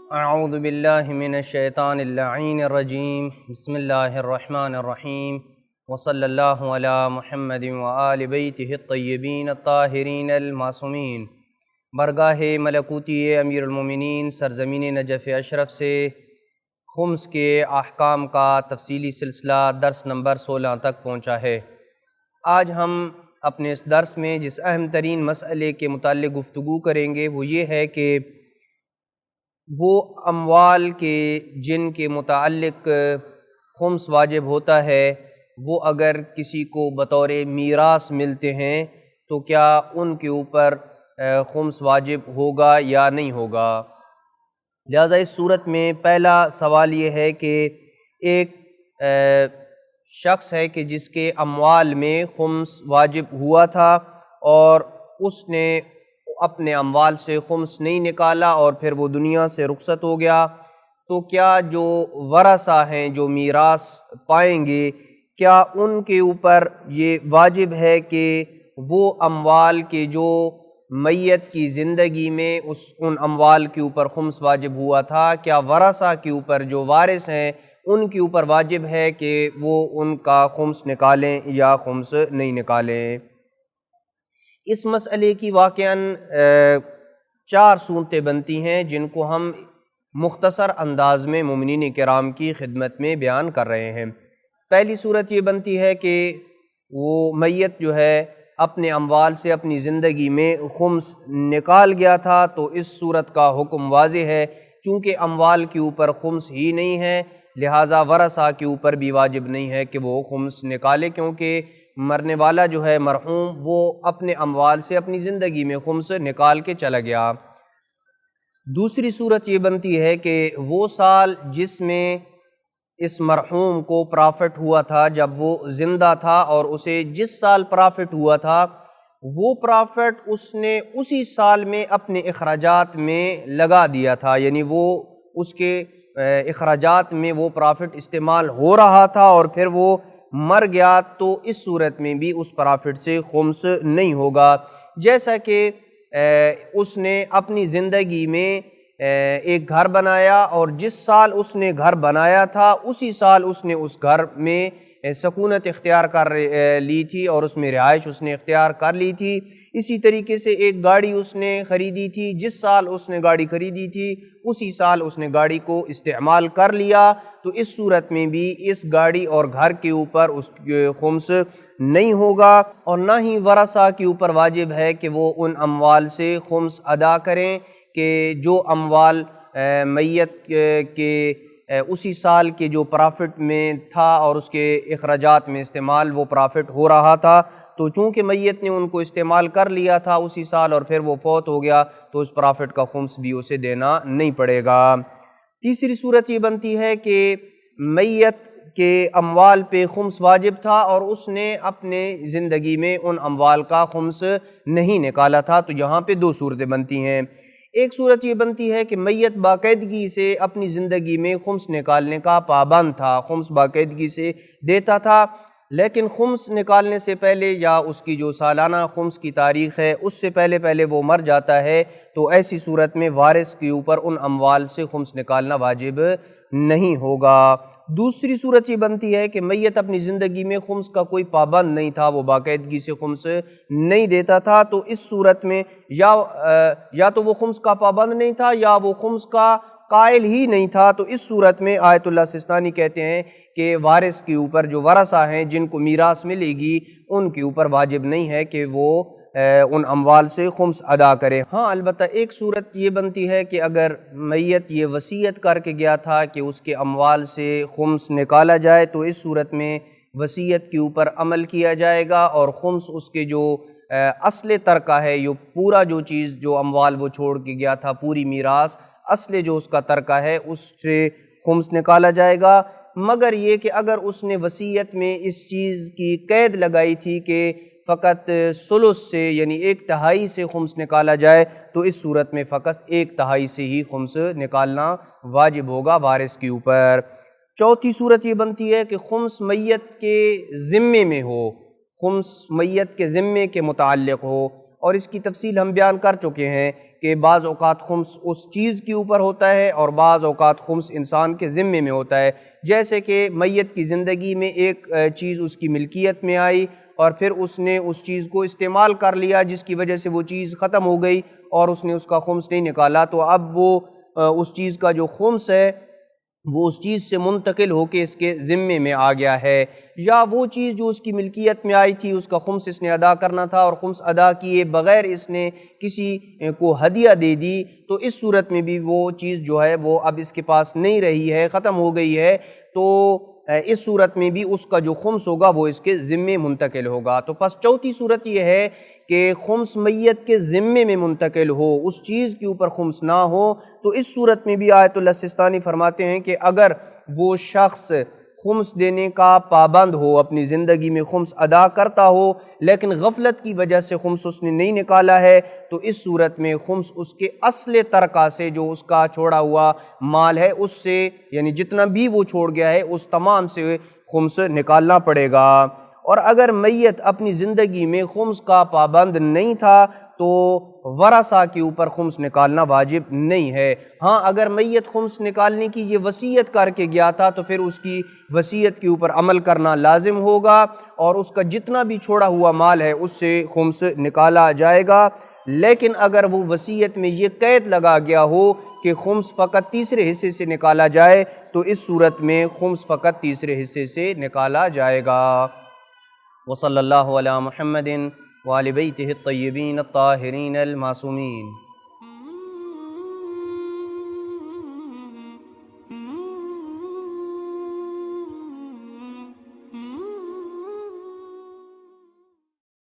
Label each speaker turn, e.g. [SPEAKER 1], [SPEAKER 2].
[SPEAKER 1] اعوذ باللہ من الشیطان اللعین الرجیم بسم اللہ الرحمن الرحیم وصلی اللہ علی محمد وآل بیتہ الطیبین الطاہرین المعصومین۔ برگاہ ملکوتی امیر المومنین سرزمین نجف اشرف سے خمس کے احکام کا تفصیلی سلسلہ درس نمبر 16 تک پہنچا ہے۔ آج ہم اپنے اس درس میں جس اہم ترین مسئلے کے متعلق گفتگو کریں گے وہ یہ ہے کہ وہ اموال کے جن کے متعلق خمس واجب ہوتا ہے وہ اگر کسی کو بطور میراث ملتے ہیں تو کیا ان کے اوپر خمس واجب ہوگا یا نہیں ہوگا۔ لہذا اس صورت میں پہلا سوال یہ ہے کہ ایک شخص ہے کہ جس کے اموال میں خمس واجب ہوا تھا اور اس نے اپنے اموال سے خمس نہیں نکالا اور پھر وہ دنیا سے رخصت ہو گیا، تو کیا جو ورثہ ہیں جو میراث پائیں گے کیا ان کے اوپر یہ واجب ہے کہ وہ اموال کے جو میت کی زندگی میں ان اموال کے اوپر خمس واجب ہوا تھا، کیا ورثہ کے اوپر جو وارث ہیں ان کے اوپر واجب ہے کہ وہ ان کا خمس نکالیں یا خمس نہیں نکالیں۔ اس مسئلے کی واقعاً 4 صورتیں بنتی ہیں جن کو ہم مختصر انداز میں مومنین کرام کی خدمت میں بیان کر رہے ہیں۔ پہلی صورت یہ بنتی ہے کہ وہ میت جو ہے اپنے اموال سے اپنی زندگی میں خمس نکال گیا تھا، تو اس صورت کا حکم واضح ہے، چونکہ اموال کے اوپر خمس ہی نہیں ہے لہٰذا ورثہ کے اوپر بھی واجب نہیں ہے کہ وہ خمس نکالے، کیونکہ مرنے والا جو ہے مرحوم وہ اپنے اموال سے اپنی زندگی میں خمس نکال کے چلا گیا۔ دوسری صورت یہ بنتی ہے کہ وہ سال جس میں اس مرحوم کو پرافٹ ہوا تھا جب وہ زندہ تھا، اور اسے جس سال پرافٹ ہوا تھا وہ پرافٹ اس نے اسی سال میں اپنے اخراجات میں لگا دیا تھا، یعنی وہ اس کے اخراجات میں وہ پرافٹ استعمال ہو رہا تھا اور پھر وہ مر گیا، تو اس صورت میں بھی اس پرافٹ سے خمس نہیں ہوگا۔ جیسا کہ اس نے اپنی زندگی میں ایک گھر بنایا اور جس سال اس نے گھر بنایا تھا اسی سال اس نے اس گھر میں سکونت اختیار کر لی تھی اور اس میں رہائش اس نے اختیار کر لی تھی۔ اسی طریقے سے ایک گاڑی اس نے خریدی تھی، جس سال اس نے گاڑی خریدی تھی اسی سال اس نے گاڑی کو استعمال کر لیا، تو اس صورت میں بھی اس گاڑی اور گھر کے اوپر اس خمس نہیں ہوگا، اور نہ ہی ورثہ کے اوپر واجب ہے کہ وہ ان اموال سے خمس ادا کریں کہ جو اموال میت کے اسی سال کے جو پرافٹ میں تھا اور اس کے اخراجات میں استعمال وہ پرافٹ ہو رہا تھا، تو چونکہ میت نے ان کو استعمال کر لیا تھا اسی سال اور پھر وہ فوت ہو گیا، تو اس پرافٹ کا خمس بھی اسے دینا نہیں پڑے گا۔ تیسری صورت یہ بنتی ہے کہ میت کے اموال پہ خمس واجب تھا اور اس نے اپنے زندگی میں ان اموال کا خمس نہیں نکالا تھا، تو یہاں پہ 2 صورتیں بنتی ہیں۔ ایک صورت یہ بنتی ہے کہ میت باقاعدگی سے اپنی زندگی میں خمس نکالنے کا پابند تھا، خمس باقاعدگی سے دیتا تھا، لیکن خمس نکالنے سے پہلے یا اس کی جو سالانہ خمس کی تاریخ ہے اس سے پہلے وہ مر جاتا ہے، تو ایسی صورت میں وارث کے اوپر ان اموال سے خمس نکالنا واجب نہیں ہوگا۔ دوسری صورت یہ بنتی ہے کہ میت اپنی زندگی میں خمس کا کوئی پابند نہیں تھا، وہ باقاعدگی سے خمس نہیں دیتا تھا، تو اس صورت میں یا تو وہ خمس کا پابند نہیں تھا یا وہ خمس کا قائل ہی نہیں تھا، تو اس صورت میں آیت اللہ سستانی کہتے ہیں کہ وارث کے اوپر جو ورثہ ہیں جن کو میراث ملے گی ان کے اوپر واجب نہیں ہے کہ وہ ان اموال سے خمس ادا کرے۔ ہاں البتہ ایک صورت یہ بنتی ہے کہ اگر میت یہ وصیت کر کے گیا تھا کہ اس کے اموال سے خمس نکالا جائے، تو اس صورت میں وصیت کے اوپر عمل کیا جائے گا اور خمس اس کے جو اصل ترکہ ہے، یہ پورا جو چیز جو اموال وہ چھوڑ کے گیا تھا پوری میراث، اصل جو اس کا ترکہ ہے اس سے خمس نکالا جائے گا، مگر یہ کہ اگر اس نے وصیت میں اس چیز کی قید لگائی تھی کہ فقط ثلث سے یعنی 1/3 سے خمس نکالا جائے، تو اس صورت میں فقط 1/3 سے ہی خمس نکالنا واجب ہوگا وارث کے اوپر۔ چوتھی صورت یہ بنتی ہے کہ خمس میت کے ذمے میں ہو، خمس میت کے ذمے کے متعلق ہو، اور اس کی تفصیل ہم بیان کر چکے ہیں کہ بعض اوقات خمس اس چیز کے اوپر ہوتا ہے اور بعض اوقات خمس انسان کے ذمے میں ہوتا ہے، جیسے کہ میت کی زندگی میں ایک چیز اس کی ملکیت میں آئی اور پھر اس نے اس چیز کو استعمال کر لیا جس کی وجہ سے وہ چیز ختم ہو گئی اور اس نے اس کا خمس نہیں نکالا، تو اب وہ اس چیز کا جو خمس ہے وہ اس چیز سے منتقل ہو کے اس کے ذمے میں آ گیا ہے، یا وہ چیز جو اس کی ملکیت میں آئی تھی اس کا خمس اس نے ادا کرنا تھا اور خمس ادا کیے بغیر اس نے کسی کو ہدیہ دے دی، تو اس صورت میں بھی وہ چیز جو ہے وہ اب اس کے پاس نہیں رہی ہے، ختم ہو گئی ہے، تو اس صورت میں بھی اس کا جو خمس ہوگا وہ اس کے ذمے منتقل ہوگا۔ تو پس چوتھی صورت یہ ہے کہ خمس میت کے ذمے میں منتقل ہو، اس چیز کے اوپر خمس نہ ہو، تو اس صورت میں بھی آیت اللہ سستانی فرماتے ہیں کہ اگر وہ شخص خمس دینے کا پابند ہو، اپنی زندگی میں خمس ادا کرتا ہو لیکن غفلت کی وجہ سے خمس اس نے نہیں نکالا ہے، تو اس صورت میں خمس اس کے اصل ترکہ سے، جو اس کا چھوڑا ہوا مال ہے اس سے، یعنی جتنا بھی وہ چھوڑ گیا ہے اس تمام سے خمس نکالنا پڑے گا۔ اور اگر میت اپنی زندگی میں خمس کا پابند نہیں تھا تو ورثہ کے اوپر خمس نکالنا واجب نہیں ہے۔ ہاں اگر میت خمس نکالنے کی یہ وصیت کر کے گیا تھا تو پھر اس کی وصیت کے اوپر عمل کرنا لازم ہوگا اور اس کا جتنا بھی چھوڑا ہوا مال ہے اس سے خمس نکالا جائے گا، لیکن اگر وہ وصیت میں یہ قید لگا گیا ہو کہ خمس فقط تیسرے حصے سے نکالا جائے تو اس صورت میں خمس فقط تیسرے حصے سے نکالا جائے گا۔ وصلی اللہ علی محمد وآل بیتہ الطیبین الطاہرین المعصومین۔